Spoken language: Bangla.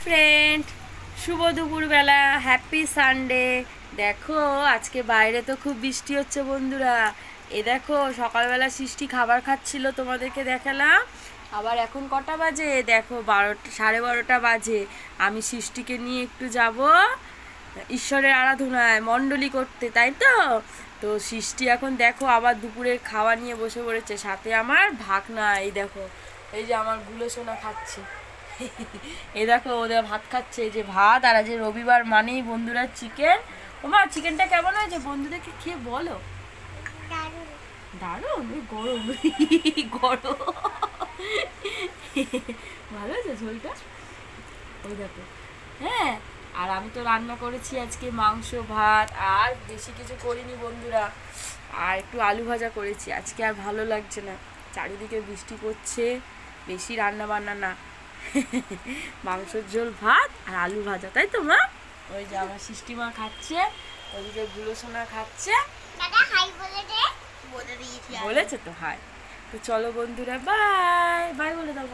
ফ্রেন্ড, শুভ দুপুরবেলা, হ্যাপি সানডে। দেখো আজকে বাইরে তো খুব বৃষ্টি হচ্ছে বন্ধুরা। এ দেখো সকালবেলা সৃষ্টি খাবার খাচ্ছিল, তোমাদেরকে দেখালাম। আবার এখন কটা বাজে দেখো, 12টা 12:30 বাজে। আমি সৃষ্টিকে নিয়ে একটু যাব ঈশ্বরের আরাধনায় মণ্ডলী করতে, তাই তো। তো সৃষ্টি এখন দেখো আবার দুপুরের খাওয়া নিয়ে বসে পড়েছে, সাথে আমার ভাগনা। এই দেখো, এই যে আমার গুলো সোনা খাচ্ছে। এই দেখো ওদের ভাত খাচ্ছে, এই যে ভাত। আর আজ রবিবার মানেই বন্ধুরা চিকেন। ওমা, চিকেনটা কেমন হয়েছে বন্ধুদেরকে খেয়ে বলো। দারুণ। গরম গরম ভালো হয়েছে ঝোলটা, ওই দেখো। হ্যাঁ, আর আমি তো রান্না করেছি আজকে মাংস ভাত, আর বেশি কিছু করিনি বন্ধুরা। আর একটু আলু ভাজা করেছি। আজকে আর ভালো লাগছে না, চারিদিকে বৃষ্টি পড়ছে, বেশি রান্না বান্না না। মাংসের ঝোল, ভাত আর আলু ভাজা, তাই তো মা? ওই যে আমার সৃষ্টি মা খাচ্ছে, ওইদিকে গুলো সোনা খাচ্ছে। বলেছে তো হাই। তো চলো বন্ধুরা, বাই বাই বলে দাও।